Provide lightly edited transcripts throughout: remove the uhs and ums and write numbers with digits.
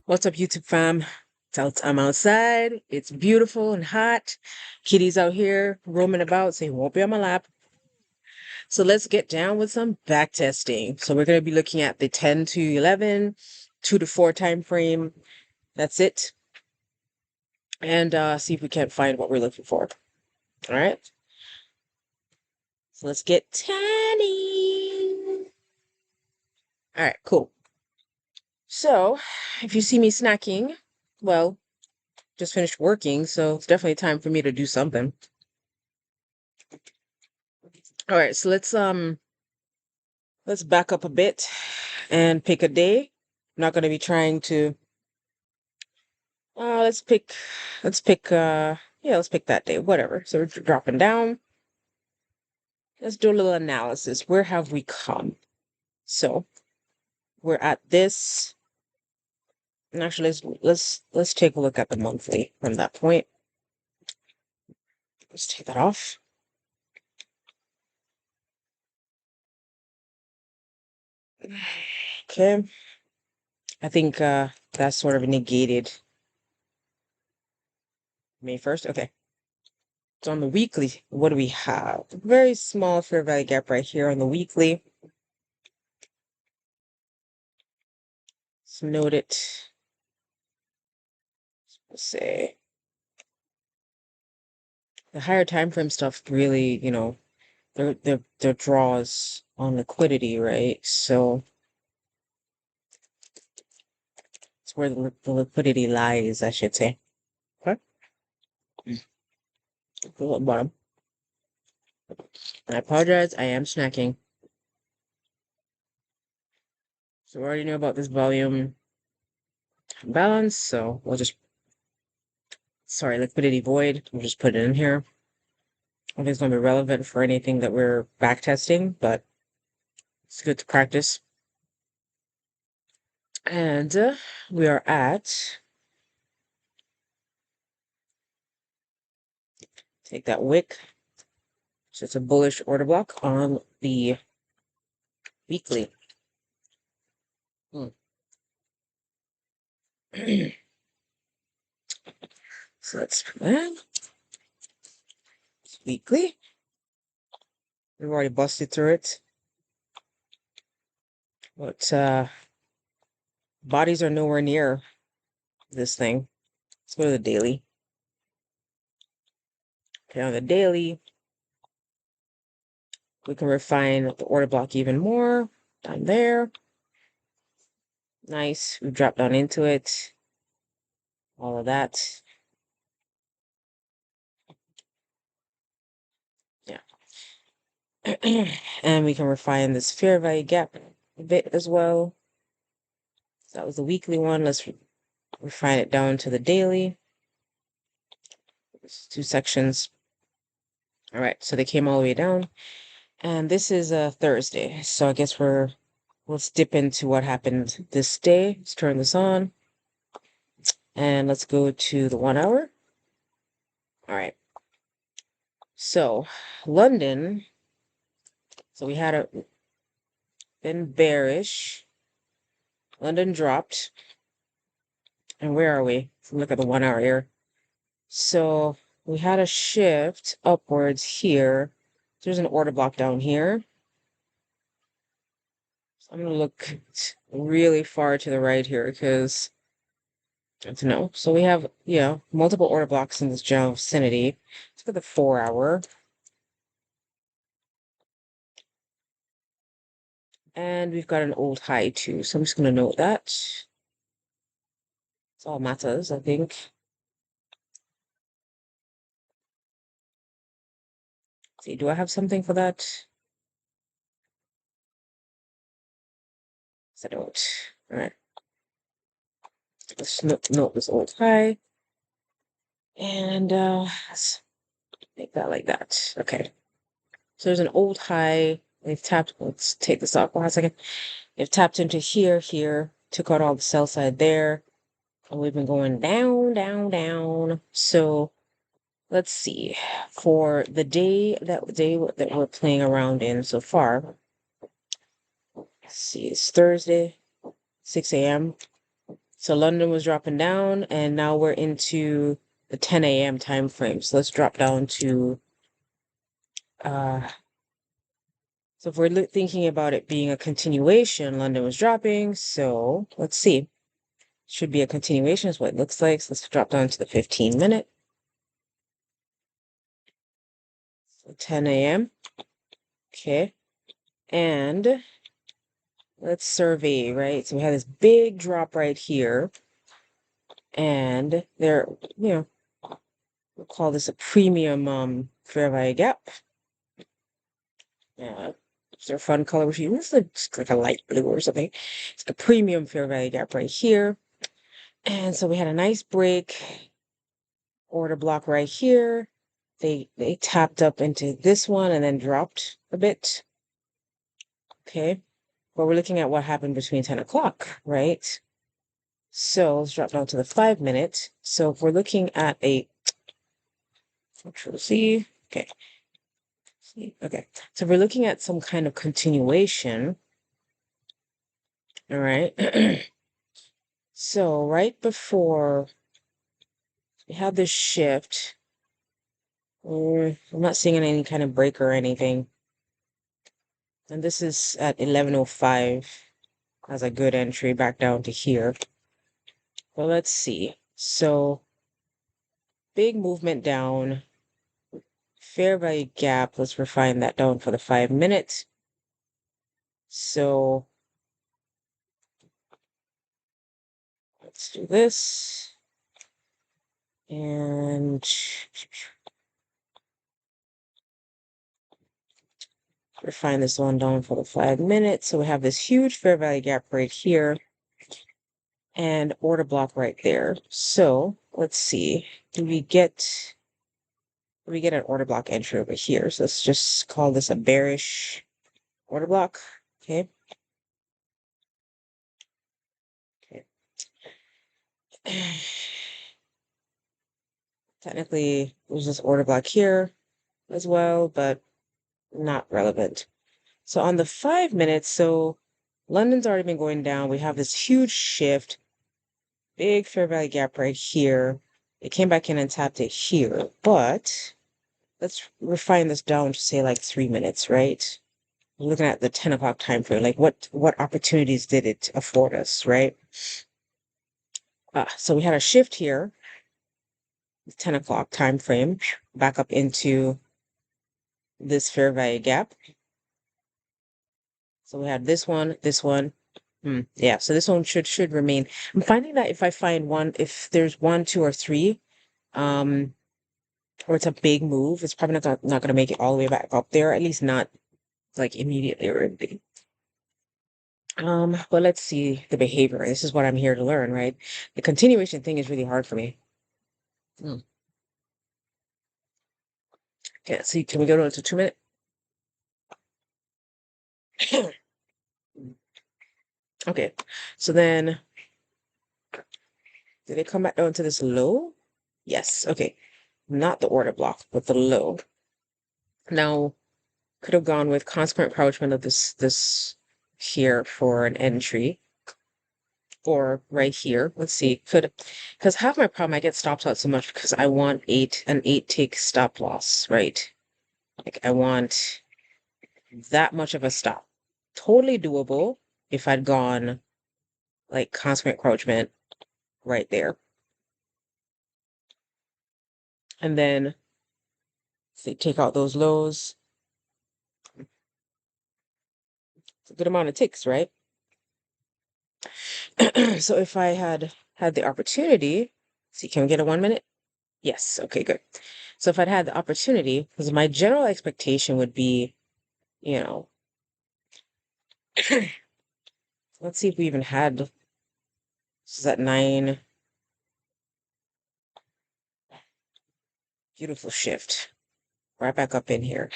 What's up, YouTube fam? I'm outside. It's beautiful and hot. Kitty's out here roaming about, so he won't be on my lap. So let's get down with some back testing. So we're going to be looking at the 10 to 11, 2 to 4 time frame. That's it. And see if we can't find what we're looking for. All right. So let's get tanning. All right, cool. So if you see me snacking, well, just finished working, so it's definitely time for me to do something. All right, so let's back up a bit and pick a day. I'm not going to be trying to let's pick let's pick that day, whatever. So we're dropping down. Let's do a little analysis. Where have we come? So we're at this. And actually let's take a look at the monthly from that point. Let's take that off. Okay. I think that's sort of negated May 1st. Okay. So on the weekly, what do we have? Very small fair value gap right here on the weekly. Let's note it. Let's say the higher time frame stuff really, their draws on liquidity, right? So it's where the liquidity lies, I should say. Okay. Go at the bottom. I apologize, I am snacking. So we already know about this volume balance, so we'll just liquidity void. We'll just put it in here. I don't think it's going to be relevant for anything that we're back testing, but it's good to practice. And we are at, take that wick. So it's a bullish order block on the weekly. So let's put that. It's weekly. We've already busted through it. But bodies are nowhere near this thing. Let's go to the daily. Okay, on the daily, we can refine the order block even more. Down there. Nice. We dropped down into it. All of that. Yeah. And we can refine this fair value gap a bit as well. So that was the weekly one. Let's refine it down to the daily. It's 2 sections. All right, so they came all the way down. And this is a Thursday. So I guess let's dip into what happened this day. Let's turn this on. And let's go to the 1 hour. All right. So London. So we had been bearish. London dropped. And where are we? Let's look at the 1 hour here. So we had a shift upwards here. There's an order block down here. So I'm going to look really far to the right here because I don't know. So we have, multiple order blocks in this general vicinity. Let's look at the 4 hour. And we've got an old high too. So I'm just going to note that. It's all matters, I think. See, do I have something for that? I don't. All right. Let's note this old high. And let's make that like that. Okay. So there's an old high. They've tapped. Let's take this off for a second. They've tapped into here, took out all the sell side there. And we've been going down, down, down. So let's see. For the day that we're playing around in so far. Let's see, it's Thursday, 6 a.m. So London was dropping down, and now we're into the 10 a.m. time frame. So let's drop down to so if we're thinking about it being a continuation, London was dropping. So let's see. Should be a continuation is what it looks like. So let's drop down to the 15-minute. So 10 a.m. Okay. And let's survey, right? So we have this big drop right here. And there, we'll call this a premium fair value gap. Yeah. Is there a fun color with you? This looks like a light blue or something. It's a premium fair value gap right here. And so we had a nice break, order block right here. They tapped up into this one and then dropped a bit. Okay. But we're looking at what happened between 10 o'clock, right? So let's drop down to the 5-minute. So if we're looking at a Control C, okay. Okay. So we're looking at some kind of continuation. All right. So right before we have this shift, I'm not seeing any kind of break or anything. And this is at 11:05 as a good entry back down to here. Well, let's see. So big movement down, fair value gap. Let's refine that down for the 5-minute. So let's do this. And refine this one down for the 5-minute. So we have this huge fair value gap right here and order block right there. So let's see. Do we get an order block entry over here? So let's just call this a bearish order block. Okay. Okay. Technically, there's this order block here as well, but not relevant. So on the 5-minute, so London's already been going down. We have this huge shift, big fair value gap right here. It came back in and tapped it here, but let's refine this down to say like 3 minutes, right? We're looking at the 10 o'clock time frame, like what opportunities did it afford us, right? So we had a shift here, 10 o'clock time frame, back up into this fair value gap. So we have this one. Yeah, so this one should remain. I'm finding that if I find one, if there's 1, 2, or 3, or it's a big move, it's probably not going to make it all the way back up there, at least not like immediately or anything. But let's see the behavior. This is what I'm here to learn, right? The continuation thing is really hard for me. Okay, see, can we go to 2-minute? Okay, so then did it come back down to this low? Yes, okay. Not the order block, but the low. Now, could have gone with consequent approachment of this here for an entry. Or right here. Let's see. Because half my problem, I get stopped out so much because I want an 8-tick stop loss, right? Like I want that much of a stop. Totally doable if I'd gone like consequent encroachment right there. And then say take out those lows. It's a good amount of ticks, right? So if I had the opportunity, see, can we get a 1-minute? Yes, okay, good. So if I'd had the opportunity, because my general expectation would be, let's see if we even had, this is at 9. Beautiful shift. Right back up in here.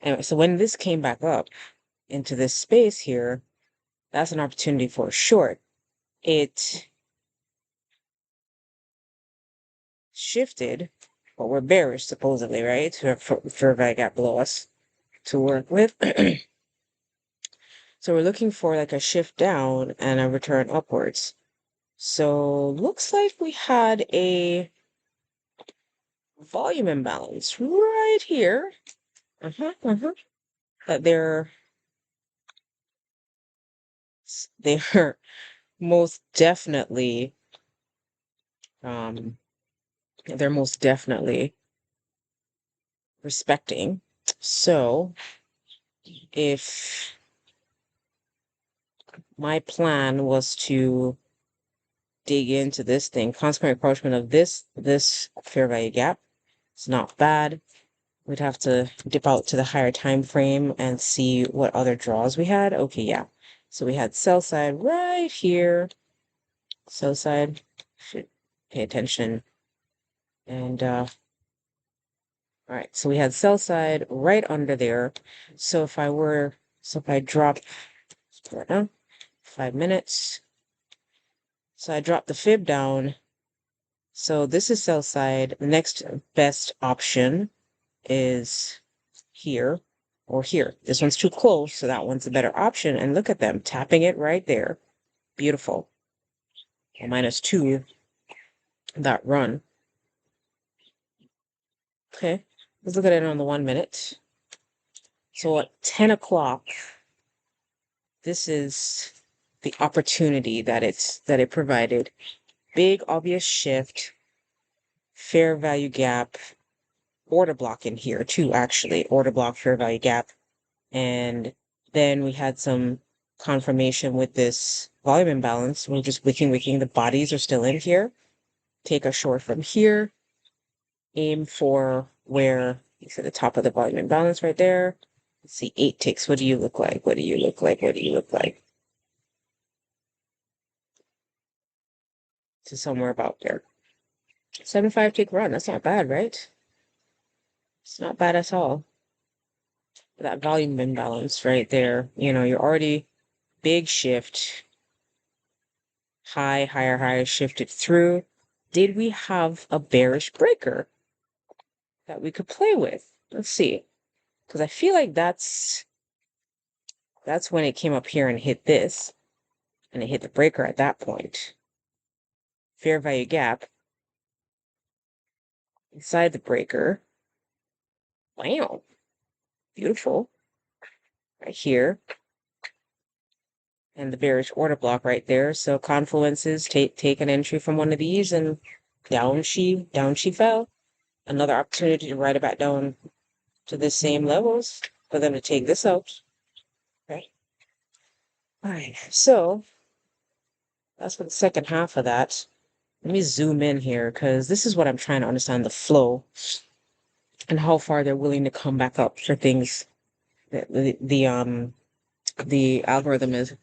Anyway, so when this came back up into this space here, that's an opportunity for a short. It shifted, but we're bearish supposedly, right? For a gap below us to work with. So we're looking for like a shift down and a return upwards. So looks like we had a volume imbalance right here. That they're most definitely um they're most definitely respecting. So if my plan was to dig into this thing, consequent approachment of this fair value gap, it's not bad. We'd have to dip out to the higher time frame and see what other draws we had. Okay, yeah. So we had sell side right here. Sell side, should pay attention. And all right, so we had sell side right under there. So if I drop right now, 5 minutes. So I drop the fib down. So this is sell side. The next best option is here or here. This one's too close, so that one's a better option. And look at them tapping it right there. Beautiful. -2, that run. Okay, let's look at it on the 1 minute. So at 10 o'clock, this is the opportunity that it provided. Big obvious shift, fair value gap, order block in here too, actually. Order block, fair value gap. And then we had some confirmation with this volume imbalance. We're just wicking. The bodies are still in here. Take a short from here. Aim for where it's at the top of the volume imbalance right there. Let's see, 8 ticks. What do you look like? What do you look like? What do you look like? To somewhere about there. 7-5 tick run. That's not bad, right? It's not bad at all. That volume imbalance right there. You're already big shift. High, higher, higher, shifted through. Did we have a bearish breaker that we could play with? Let's see. Because I feel like that's when it came up here and hit this. And it hit the breaker at that point. Fair value gap. Inside the breaker. Wow. Beautiful. Right here. And the bearish order block right there. So confluences, take an entry from one of these, and down she fell. Another opportunity to ride it back down to the same levels for them to take this out. Okay. All right. So that's for the second half of that. Let me zoom in here because this is what I'm trying to understand, the flow and how far they're willing to come back up for things. The algorithm is.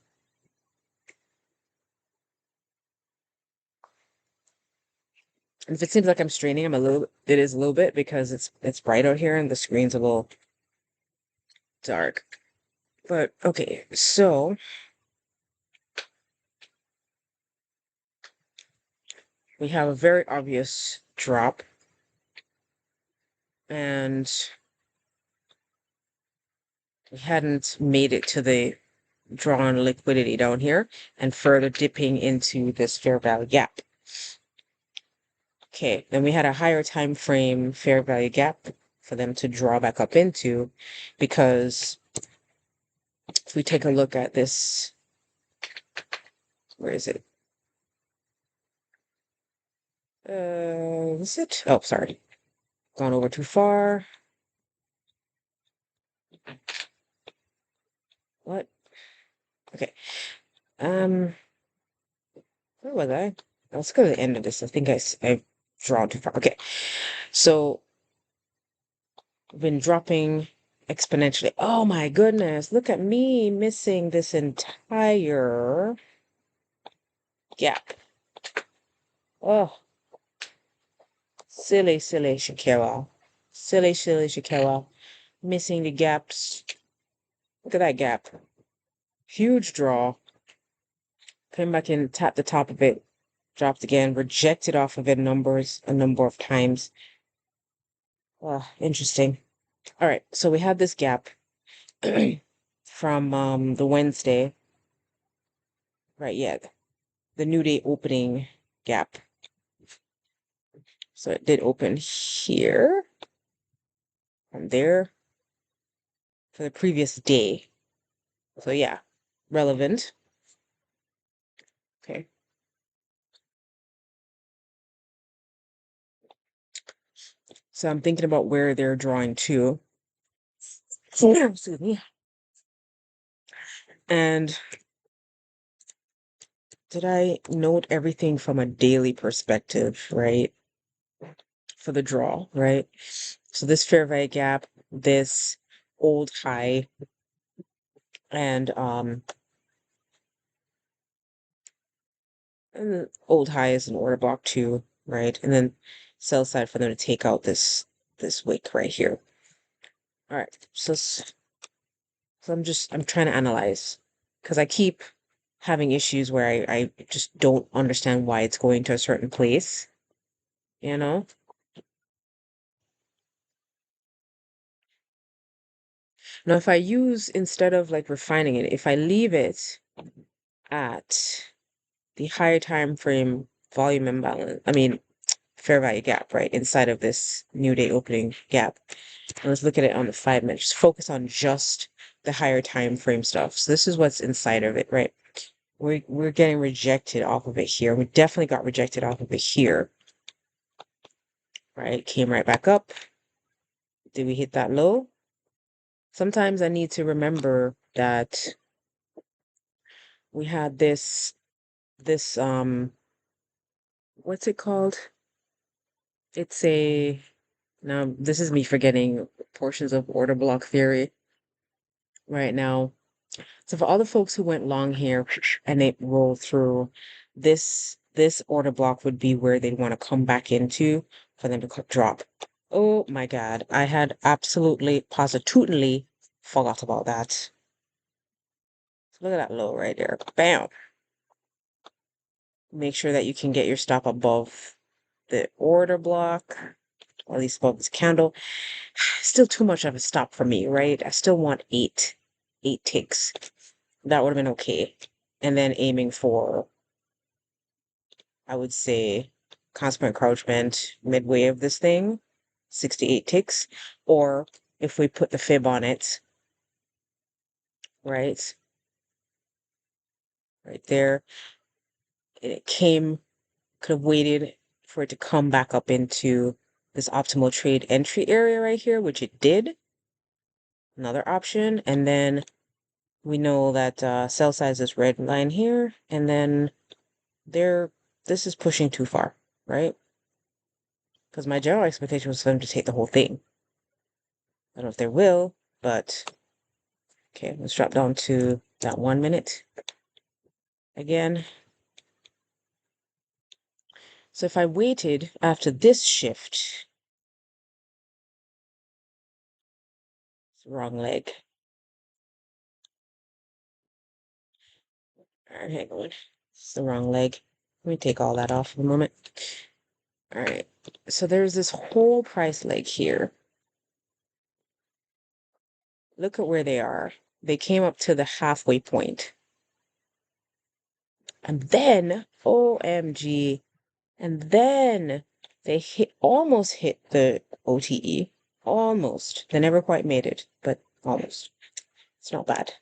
And if it seems like I'm straining, it is a little bit because it's bright out here and the screen's a little dark. But okay, so we have a very obvious drop, and we hadn't made it to the drawn liquidity down here and further dipping into this fair value gap. Okay, then we had a higher time frame fair value gap for them to draw back up into, because if we take a look at this, where is it? Is it? Oh, sorry. Gone over too far. What? Okay. Where was I? Let's go to the end of this. I think I've drawn too far. Okay. So I've been dropping exponentially. Oh my goodness. Look at me missing this entire gap. Oh, silly Shakira. Silly Shakira. Missing the gaps. Look at that gap. Huge draw. Came back in, tapped the top of it, dropped again, rejected off of it a number of times. Interesting. All right, so we have this gap from the Wednesday. Right, yeah. the new day opening gap. So it did open here and there for the previous day. So yeah, relevant. Okay. So I'm thinking about where they're drawing to. Excuse me. And did I note everything from a daily perspective, right? For the draw, right? So this fair value gap, this old high, and old high is an order block too, right? And then sell side for them to take out this wick right here. All right, so I'm trying to analyze because I keep having issues where I just don't understand why it's going to a certain place, you know? Now, if I use, instead of like refining it, if I leave it at the higher time frame volume imbalance, I mean, fair value gap, right? Inside of this new day opening gap. And let's look at it on the 5 minute. Just focus on just the higher time frame stuff. So this is what's inside of it, right? We're getting rejected off of it here. We definitely got rejected off of it here. Right? Came right back up. Did we hit that low? Sometimes I need to remember that we had this what's it called? It's a Now this is me forgetting portions of order block theory right now. So for all the folks who went long here and they rolled through, this order block would be where they'd want to come back into for them to drop. Oh my God, I had absolutely positively forgot about that. So look at that low right there. Bam. Make sure that you can get your stop above the order block, or at least above this candle. Still too much of a stop for me, right? I still want eight ticks. That would have been okay. And then aiming for, I would say, constant encroachment midway of this thing, 68 ticks. Or if we put the fib on it, right? Right there. It could have waited for it to come back up into this optimal trade entry area right here, which it did. Another option. And then we know that sell size is red line here. And then this is pushing too far, right? Because my general expectation was for them to take the whole thing. I don't know if they will, but okay, let's drop down to that 1 minute again. So if I waited after this shift, it's the wrong leg. All right, hang on. It's the wrong leg. Let me take all that off for a moment. All right, so there's this whole price leg here. Look at where they are. They came up to the halfway point. And then, OMG, and then they almost hit the OTE. Almost. They never quite made it, but almost. It's not bad.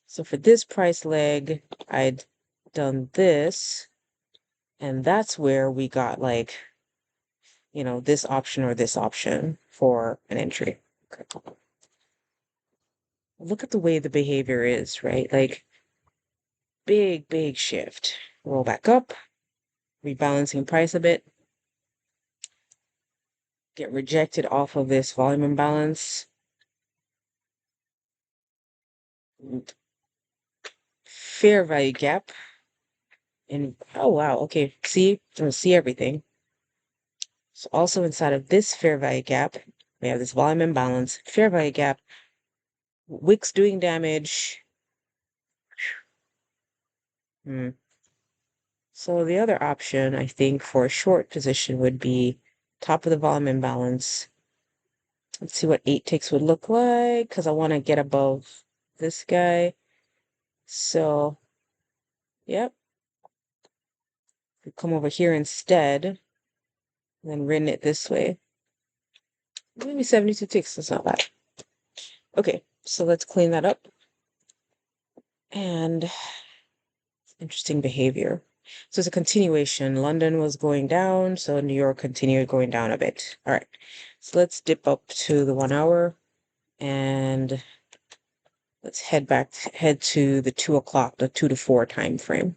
So for this price leg, I'd done this, and that's where we got like, this option or this option for an entry. Okay. Look at the way the behavior is, right? Like big shift. Roll back up, rebalancing price a bit, get rejected off of this volume imbalance. Fair value gap. And oh wow, okay. See, I see everything. So also inside of this fair value gap, we have this volume imbalance, fair value gap, wicks doing damage. So the other option, I think, for a short position would be top of the volume imbalance. Let's see what 8 ticks would look like, because I want to get above this guy. So, yep. We come over here instead, and then run it this way. Maybe 72 ticks, that's not bad. Okay, so let's clean that up. And interesting behavior. So it's a continuation. London was going down, so New York continued going down a bit. All right, so let's dip up to the 1 hour and let's head to the 2 o'clock, the 2 to 4 time frame.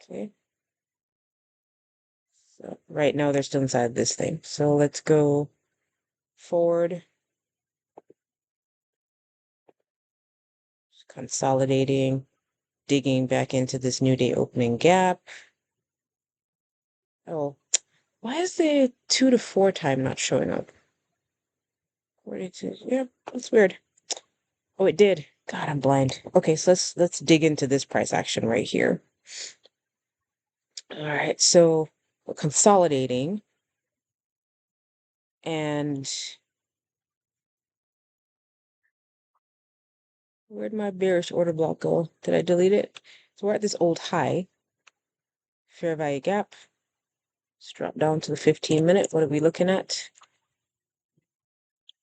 Okay. So right now they're still inside this thing. So let's go forward, consolidating, digging back into this new day opening gap. Oh, why is the 2 to 4 time not showing up? 42. Yeah, that's weird. Oh, it did. God, I'm blind. Okay, so let's dig into this price action right here. All right, so we're consolidating and where'd my bearish order block go? Did I delete it? So we're at this old high, fair value gap. Let's drop down to the 15-minute. What are we looking at?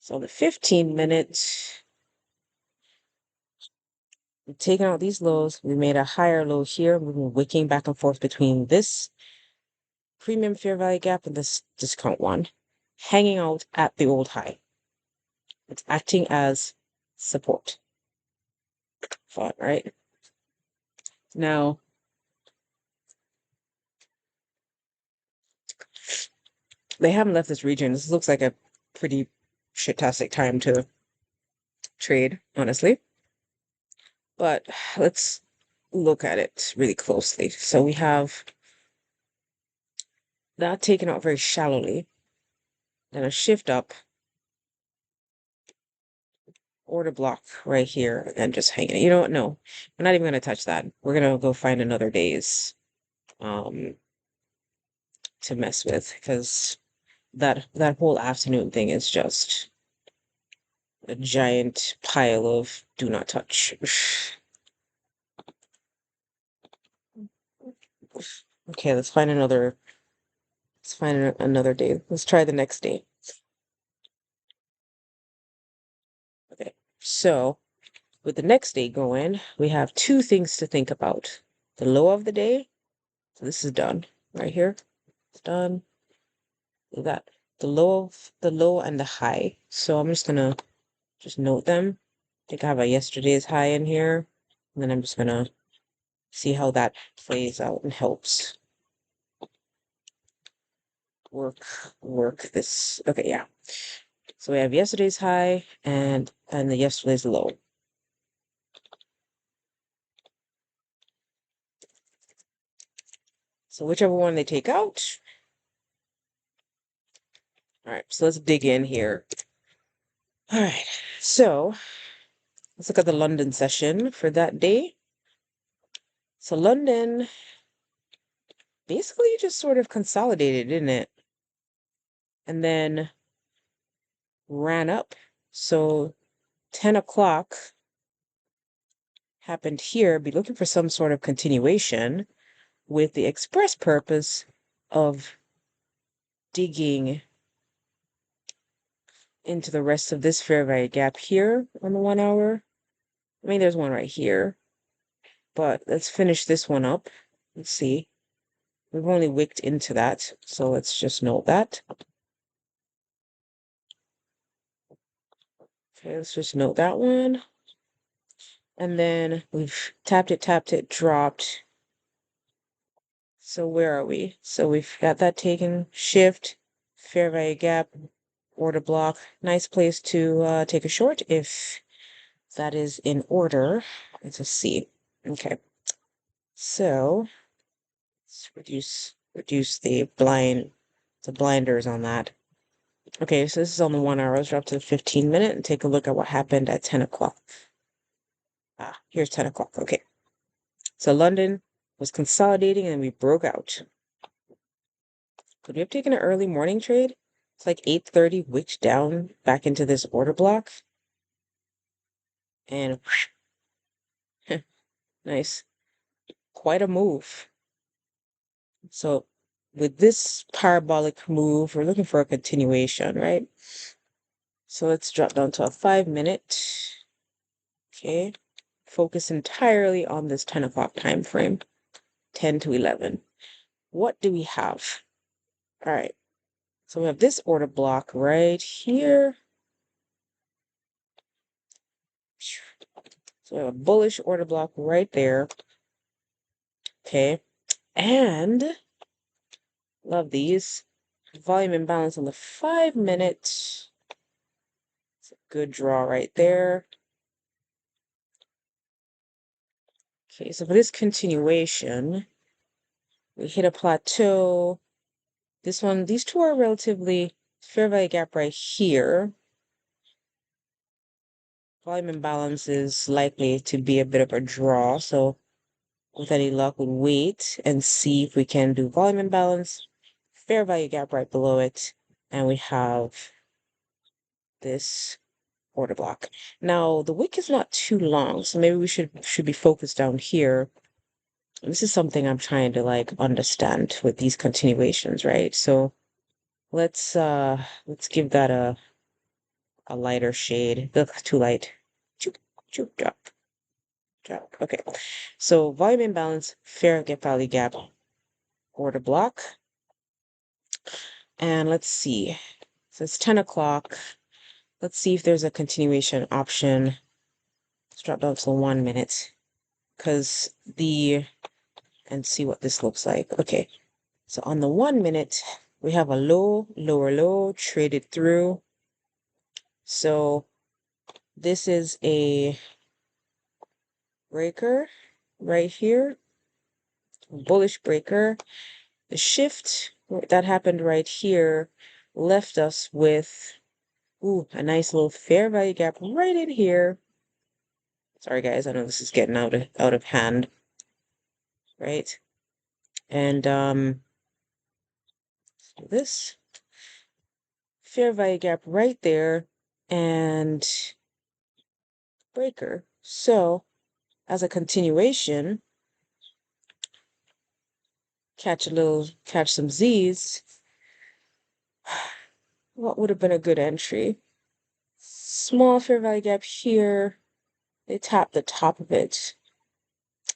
So the 15-minute, we've taken out these lows. We made a higher low here. We've been wicking back and forth between this premium fair value gap and this discount one, hanging out at the old high. It's acting as support. Fun, right? Now, they haven't left this region. This looks like a pretty shitastic time to trade, honestly. But let's look at it really closely. So we have that taken out very shallowly, then a shift up, order block right here, and just hanging. You know what? No, we're not even going to touch that. We're going to go find another day's to mess with because that whole afternoon thing is just a giant pile of do not touch. Okay, let's find another day. Let's try the next day. Okay, so with the next day going, we have two things to think about. The low of the day, so this is done right here. It's done. We got the low and the high. So I'm just gonna just note them. I think I have a yesterday's high in here. And then I'm just gonna see how that plays out and helps work this. Okay, yeah. So we have yesterday's high and the yesterday's low. So whichever one they take out. All right, so let's dig in here. All right, so let's look at the London session for that day. So London basically just sort of consolidated, didn't it? And then ran up. So 10 o'clock happened here. Be looking for some sort of continuation with the express purpose of digging into the rest of this fair value gap here on the 1 hour. I mean, there's one right here, but let's finish this one up. Let's see. We've only wicked into that, so let's just note that. Okay, let's just note that one. And then we've tapped it, dropped. So where are we? So we've got that taken, shift, fair value gap, order block. Nice place to take a short if that is in order. It's a C. Okay. So let's reduce the blinders on that. Okay, so this is on the 1 hour. Let's drop to the 15-minute and take a look at what happened at 10 o'clock. Here's 10 o'clock. Okay. So London was consolidating and we broke out. Could we have taken an early morning trade? It's like 8:30, wicked down back into this order block. And Nice. Quite a move. So with this parabolic move, we're looking for a continuation, right? So let's drop down to a 5-minute. Okay. Focus entirely on this 10 o'clock time frame, 10 to 11. What do we have? All right. So we have this order block right here. So we have a bullish order block right there. Okay. And love these. Volume imbalance on the 5-minute. It's a good draw right there. Okay, so for this continuation, we hit a plateau. This one, these two are relatively fair value gap right here. Volume imbalance is likely to be a bit of a draw. So with any luck, we'll wait and see if we can do volume imbalance, fair value gap right below it, and we have this order block. Now the wick is not too long, so maybe we should be focused down here. This is something I'm trying to like understand with these continuations, right? So let's give that a lighter shade. Ugh, too light. Choop, choop, drop. Drop. Okay. So volume imbalance, fair value gap, order block. And let's see. So it's 10 o'clock. Let's see if there's a continuation option. Let's drop down to 1 minute. And see what this looks like. Okay. So on the 1 minute, we have a low, lower low traded through. So this is a breaker right here, bullish breaker. The shift that happened right here left us with a nice little fair value gap right in here. Sorry guys, I know this is getting out of hand, right? And this fair value gap right there and breaker. So as a continuation, catch some Z's. What would have been a good entry? Small fair value gap here. They tap the top of it.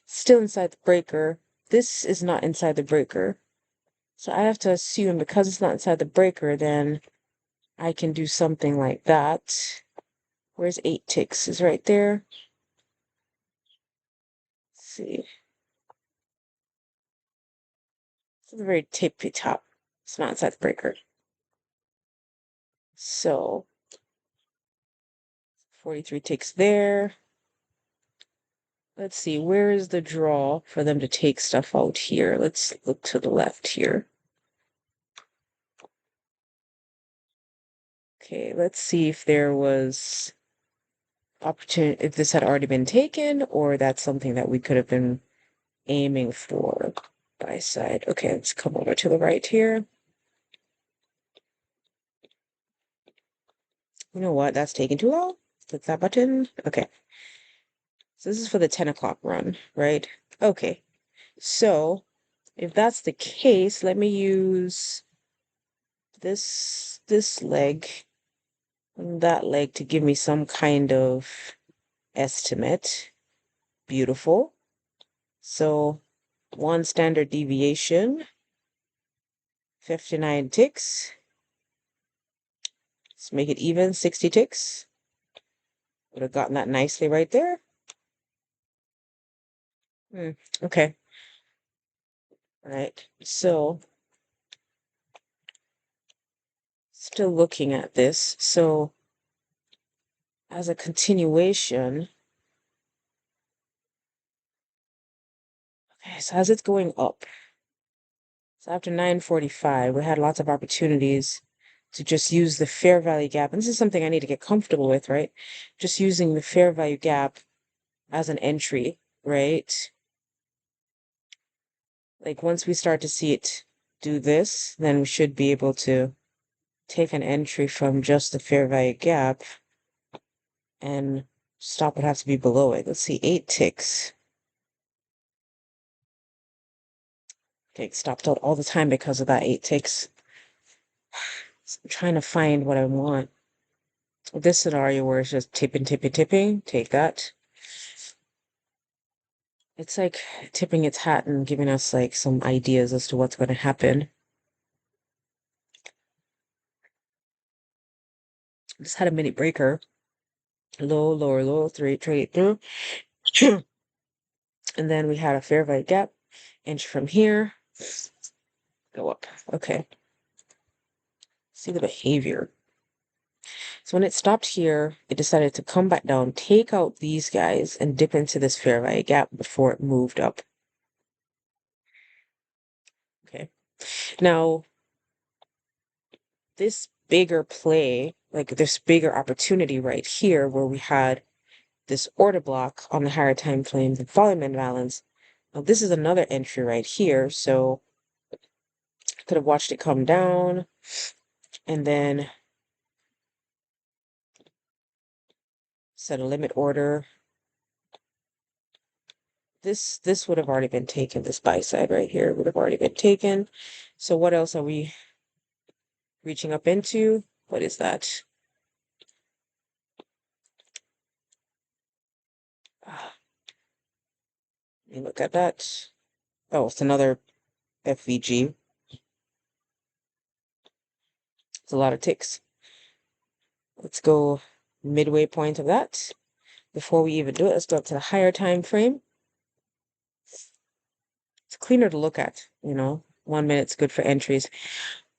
Still inside the breaker. This is not inside the breaker. So I have to assume because it's not inside the breaker, then I can do something like that. Where's 8 ticks? Is right there. Let's see. It's a very tippy top. It's not inside the breaker. So 43 ticks there. Let's see, where is the draw for them to take stuff out here? Let's look to the left here. Okay, let's see if there was opportunity, if this had already been taken, or that's something that we could have been aiming for. Buy side. Okay, let's come over to the right here. You know what? That's taking too long. Click that button. Okay. So this is for the 10 o'clock run, right? Okay. So if that's the case, let me use this leg and that leg to give me some kind of estimate. Beautiful. So one standard deviation, 59 ticks. Let's make it even, 60 ticks. Would have gotten that nicely right there. Okay. All right. So still looking at this. So as a continuation, okay, so as it's going up, so after 9:45, we had lots of opportunities to just use the fair value gap. And this is something I need to get comfortable with, right? Just using the fair value gap as an entry, right? Like once we start to see it do this, then we should be able to take an entry from just the fair value gap and stop would have to be below it. Let's see, 8 ticks. getting stopped out all the time because of that 8 ticks. So I'm trying to find what I want. This scenario where it's just tipping, tipping, tipping, take that. It's like tipping its hat and giving us like some ideas as to what's going to happen. Just had a mini breaker. Low, lower, low, trade through. And then we had a fair value gap. Inch from here. Go up. Okay. See the behavior. So when it stopped here, it decided to come back down, take out these guys, and dip into this fair value gap before it moved up. Okay. Now, this bigger play, like this bigger opportunity right here, where we had this order block on the higher time frames and volume imbalance. Now, this is another entry right here. So I could have watched it come down and then set a limit order. This would have already been taken. This buy side right here would have already been taken. So what else are we reaching up into? What is that? Let me look at that. Oh, it's another FVG. It's a lot of ticks. Let's go midway point of that. Before we even do it, let's go up to the higher time frame. It's cleaner to look at, 1 minute's good for entries.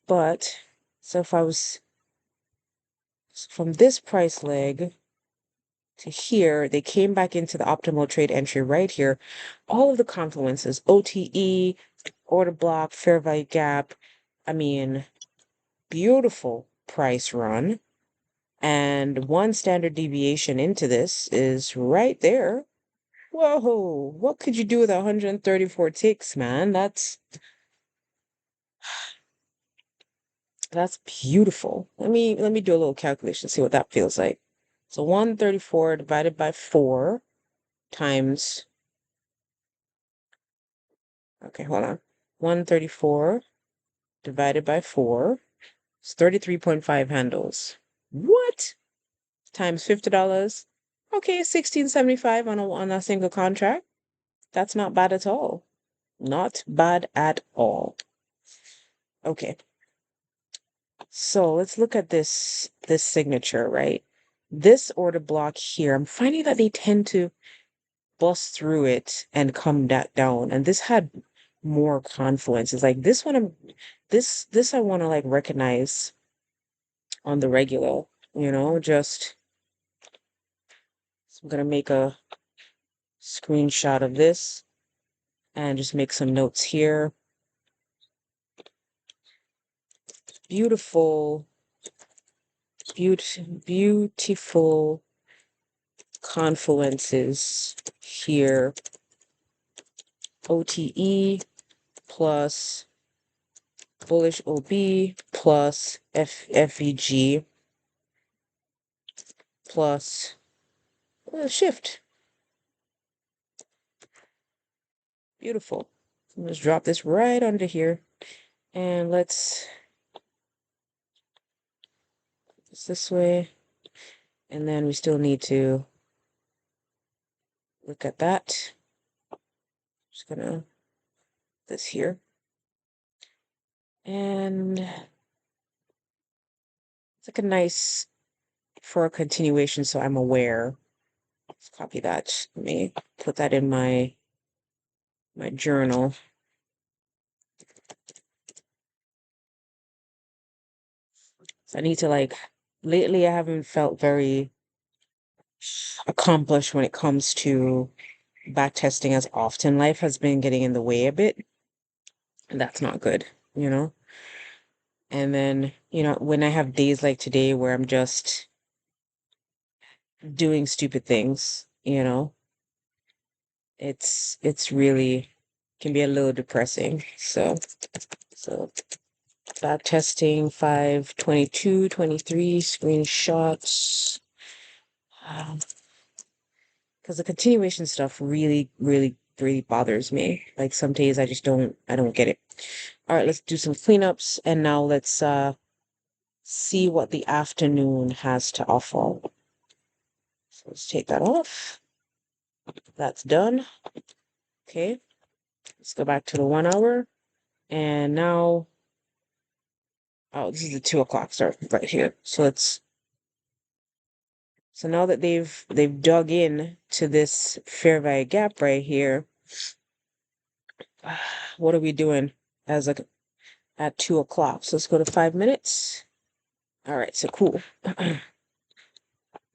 But so if I was from this price leg to here, they came back into the optimal trade entry right here. All of the confluences, OTE, order block, fair value gap. I mean, beautiful price run. And one standard deviation into this is right there. Whoa, what could you do with 134 ticks, man? That's beautiful. Let me do a little calculation, see what that feels like. So 134 divided by 4 times, okay, hold on. 134 divided by 4 is 33.5 handles. What? Times $50. Okay, $16.75 on a single contract. That's not bad at all. Not bad at all. Okay. So let's look at this signature, right? This order block here, I'm finding that they tend to bust through it and come down. And this had more confluence. It's like this one, this I want to like recognize on the regular, just, so I'm gonna make a screenshot of this and just make some notes here. Beautiful, beautiful confluences here. OTE plus bullish OB plus FVG plus shift. Beautiful. Let's drop this right under here. And let's put this way. And then we still need to look at that. Just gonna this here. And it's like a nice for a continuation, so I'm aware. Let's copy that. Let me put that in my journal. So I need to lately I haven't felt very accomplished when it comes to back testing as often. Life has been getting in the way a bit. And that's not good, And then, when I have days like today where I'm just doing stupid things, it's really can be a little depressing. So back testing 5/22/23 screenshots. Because the continuation stuff really, really really bothers me. Like some days I don't get it. All right, let's do some cleanups, and now let's see what the afternoon has to offer. So let's take that off. That's done. Okay, let's go back to the 1 hour. And now, oh, this is the 2 o'clock start right here. So now that they've dug in to this fair value gap right here, what are we doing as like at 2 o'clock? So let's go to 5 minutes. All right, so cool.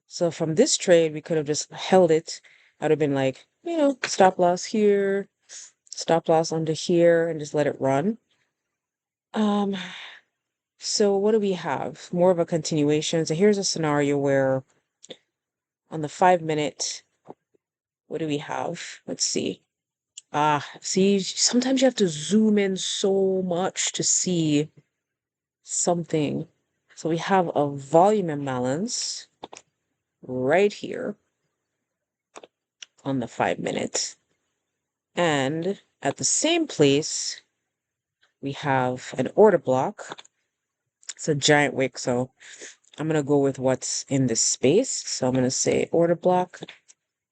So from this trade, we could have just held it. I'd have been like, stop loss here, stop loss under here, and just let it run. So what do we have? More of a continuation. So here's a scenario where on the 5 minute, what do we have? Let's see. See, sometimes you have to zoom in so much to see something. So we have a volume imbalance right here on the 5 minute. And at the same place, we have an order block. It's a giant wick, so I'm going to go with what's in this space. So I'm going to say order block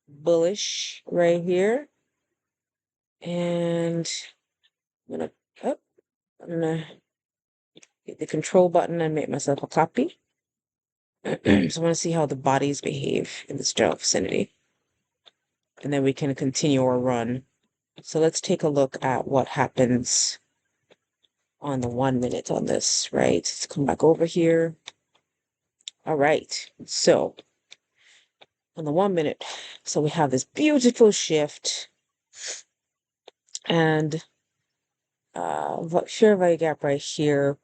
bullish right here. And I'm going to hit the control button and make myself a copy. So I want to see how the bodies behave in this general vicinity. And then we can continue our run. So let's take a look at what happens on the 1 minute on this, right? Let's come back over here. All right. So on the 1 minute, so we have this beautiful shift and fair value gap right here,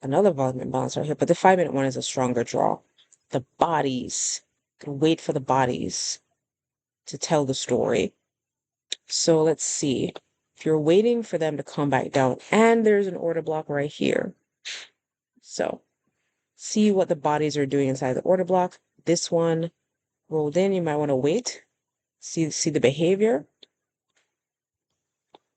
another volume imbalance right here, but the 5 minute one is a stronger draw. The bodies, can wait for the bodies to tell the story. So let's see. If you're waiting for them to come back down, and there's an order block right here. So see what the bodies are doing inside the order block. This one rolled in, you might want to wait. See the behavior.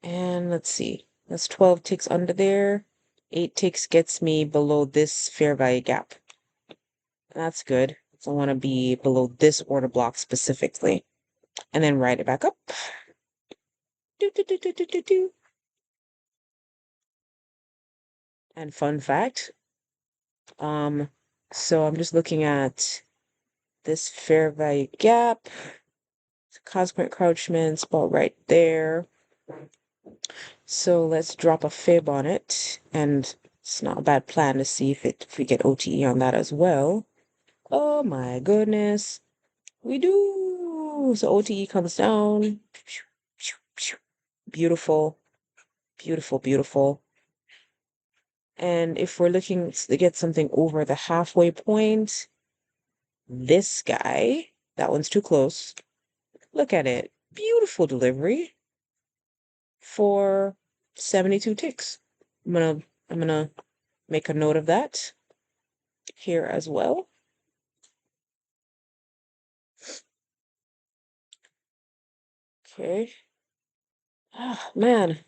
And let's see. That's 12 ticks under there. 8 ticks gets me below this fair value gap. That's good. So I want to be below this order block specifically. And then ride it back up. And fun fact, so I'm just looking at this fair value gap. Cosmic encroachment spot right there. So let's drop a fib on it, and it's not a bad plan to see if we get OTE on that as well. Oh my goodness, we do. So OTE comes down. Beautiful, beautiful, beautiful. And if we're looking to get something over the halfway point, this guy, that one's too close. Look at it. Beautiful delivery for 72 ticks. I'm gonna make a note of that here as well. Okay. Ah, man,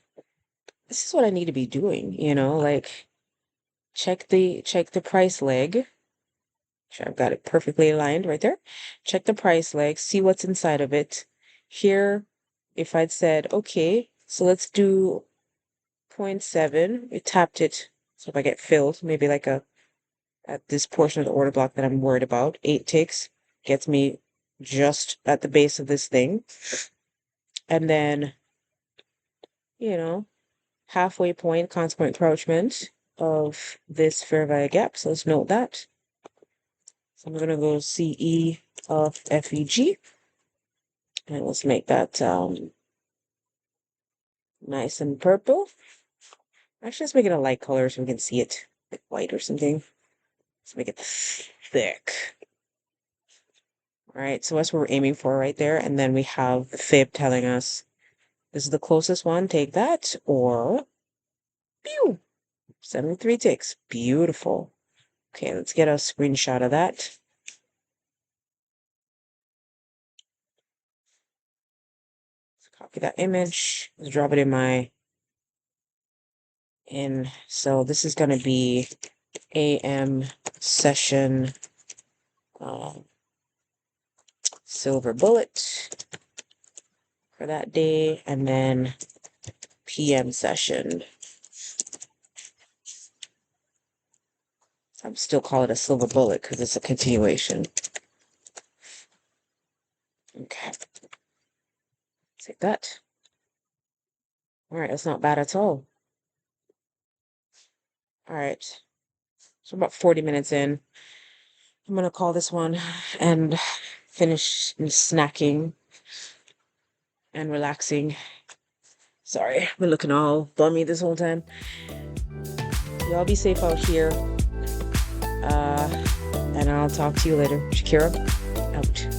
this is what I need to be doing, like check the price leg. Sure, I've got it perfectly aligned right there. Check the price leg, see what's inside of it. Here, if I'd said, okay, so let's do 0.7, we tapped it. So if I get filled, maybe like at this portion of the order block that I'm worried about, 8 ticks gets me just at the base of this thing. And then, halfway point, consequent encroachment of this fair value gap. So let's note that. So I'm going to go CE of FEG. And let's make that nice and purple. Actually, let's make it a light color so we can see it, like white or something. Let's make it thick. All right, so that's what we're aiming for right there. And then we have the fib telling us this is the closest one, take that, or pew, 73 ticks. Beautiful. Okay, let's get a screenshot of that. Let's Get that image. Let's drop it so this is going to be AM session silver bullet for that day, and then PM session. I'm still call it a silver bullet because it's a continuation. Okay. Take that. All right, that's not bad at all. All right. So about 40 minutes in. I'm gonna call this one and finish snacking and relaxing. Sorry, I've been looking all bummy this whole time. Y'all be safe out here. And I'll talk to you later. Shakira, out.